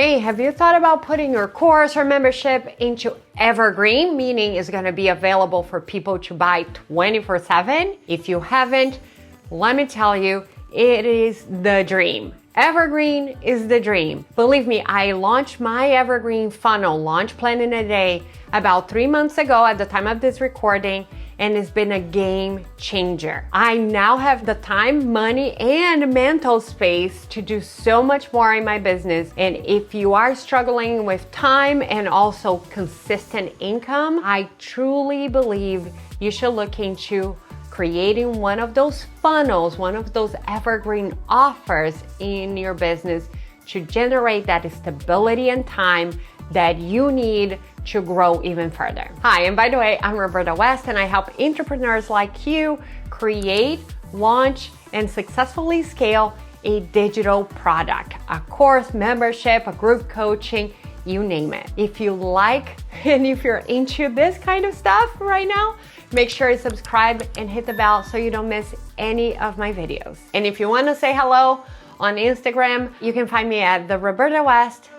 Hey, have you thought about putting your course or membership into evergreen, meaning it's going to be available for people to buy 24/7? If you haven't, let me tell you, it is the dream. Evergreen is the dream. Believe me, I launched my Evergreen Funnel Launch Plan in a Day about 3 months ago at the time of this recording, and it's been a game changer. I now have the time, money, and mental space to do so much more in my business. And if you are struggling with time and also consistent income, I truly believe you should look into creating one of those funnels, one of those evergreen offers in your business to generate that stability and time that you need to grow even further. Hi, and by the way, I'm Roberta West, and I help entrepreneurs like you create, launch, and successfully scale a digital product, a course, membership, a group coaching, you name it. If you like and if you're into this kind of stuff right now, make sure you subscribe and hit the bell so you don't miss any of my videos. And if you want to say hello on Instagram, you can find me at the Roberta West.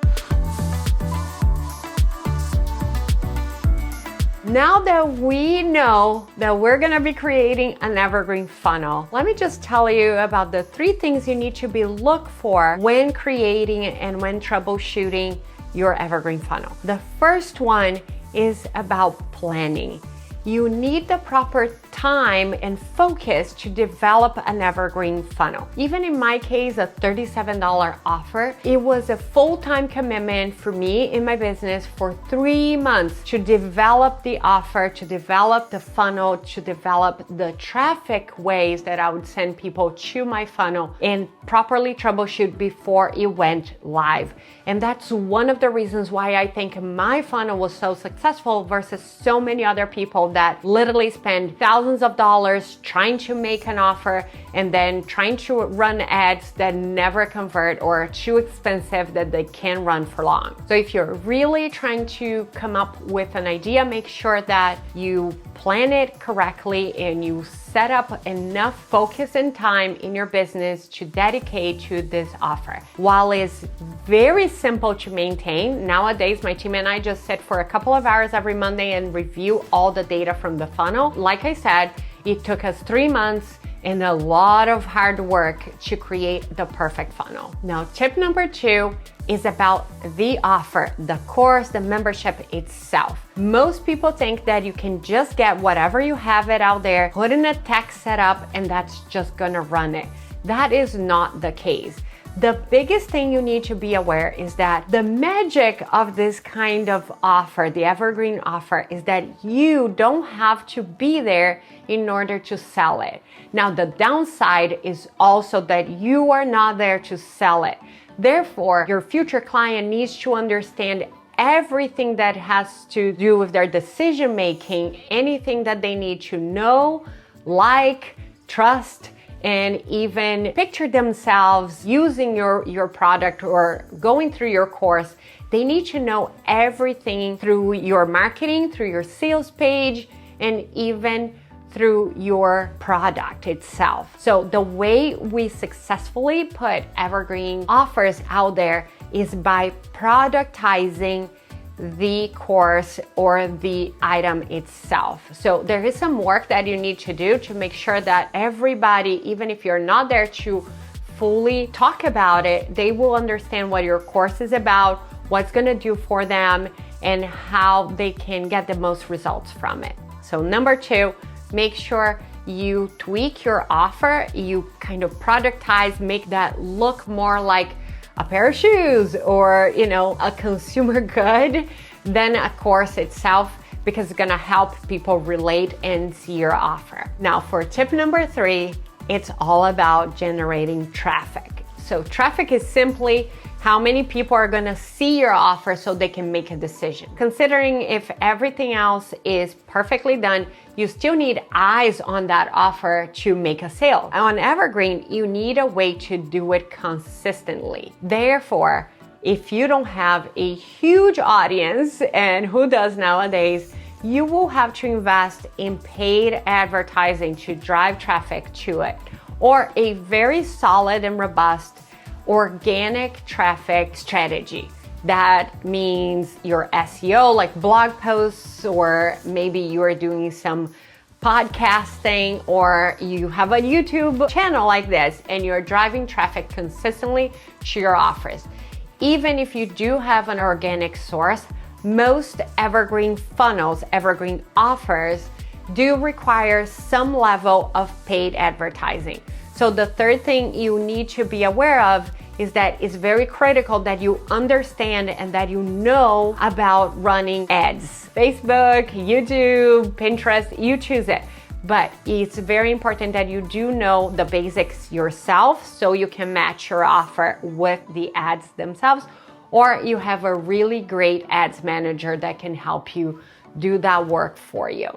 Now that we know that we're gonna be creating an evergreen funnel, let me just tell you about the 3 things you need to look for when creating and when troubleshooting your evergreen funnel. The first one is about planning. You need the proper time and focus to develop an evergreen funnel. Even in my case, a $37 offer, it was a full-time commitment for me in my business for 3 months to develop the offer, to develop the funnel, to develop the traffic ways that I would send people to my funnel and properly troubleshoot before it went live. And that's one of the reasons why I think my funnel was so successful versus so many other people that literally spend thousands of dollars trying to make an offer and then trying to run ads that never convert or are too expensive that they can't run for long. So if you're really trying to come up with an idea, make sure that you plan it correctly and you set up enough focus and time in your business to dedicate to this offer. While it's very simple to maintain, nowadays my team and I just sit for a couple of hours every Monday and review all the data from the funnel. Like I said, it took us 3 months and a lot of hard work to create the perfect funnel. Now, tip number 2 is about the offer, the course, the membership itself. Most people think that you can just get whatever you have it out there, put in a tech setup, and that's just gonna run it. That is not the case. The biggest thing you need to be aware is that the magic of this kind of offer, the evergreen offer, is that you don't have to be there in order to sell it. Now, the downside is also that you are not there to sell it. Therefore, your future client needs to understand everything that has to do with their decision making, anything that they need to know, like, trust, and even picture themselves using your product or going through your course. They need to know everything through your marketing, through your sales page, and even through your product itself. So the way we successfully put evergreen offers out there is by productizing the course or the item itself. So there is some work that you need to do to make sure that everybody, even if you're not there to fully talk about it, they will understand what your course is about, what's gonna do for them, and how they can get the most results from it. So number 2, make sure you tweak your offer, you kind of productize, make that look more like a pair of shoes or, a consumer good than a course itself, because it's gonna help people relate and see your offer. Now, for tip number 3, it's all about generating traffic. So traffic is simply how many people are gonna see your offer so they can make a decision. Considering if everything else is perfectly done, you still need eyes on that offer to make a sale. On Evergreen, you need a way to do it consistently. Therefore, if you don't have a huge audience, and who does nowadays, you will have to invest in paid advertising to drive traffic to it, or a very solid and robust organic traffic strategy. That means your SEO, like blog posts, or maybe you are doing some podcasting, or you have a YouTube channel like this and you're driving traffic consistently to your offers. Even if you do have an organic source, most evergreen funnels, evergreen offers do require some level of paid advertising. So the third thing you need to be aware of is that it's very critical that you understand and that you know about running ads. Facebook, YouTube, Pinterest, you choose it. But it's very important that you do know the basics yourself so you can match your offer with the ads themselves, or you have a really great ads manager that can help you do that work for you.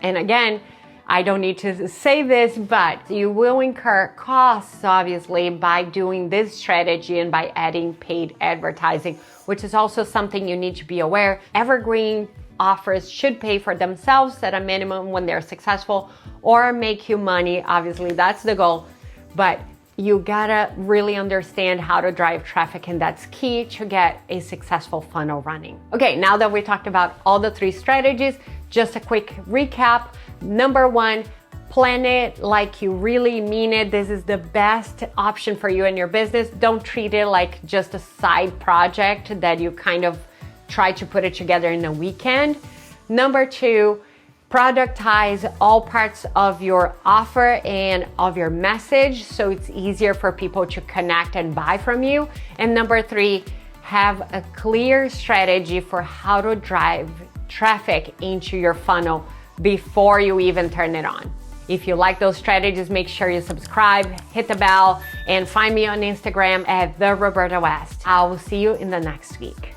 And again, I don't need to say this, but you will incur costs, obviously, by doing this strategy and by adding paid advertising, which is also something you need to be aware. Evergreen offers should pay for themselves at a minimum when they're successful, or make you money. Obviously, that's the goal. But you gotta really understand how to drive traffic, and that's key to get a successful funnel running. Okay, now that we talked about all the three strategies, just a quick recap. Number one, plan it like you really mean it. This is the best option for you and your business. Don't treat it like just a side project that you kind of try to put it together in a weekend. Number two, productize all parts of your offer and of your message so it's easier for people to connect and buy from you. And number three, have a clear strategy for how to drive traffic into your funnel before you even turn it on. If you like those strategies, make sure you subscribe, hit the bell, and find me on Instagram at @TheRobertaWest. I will see you in the next week.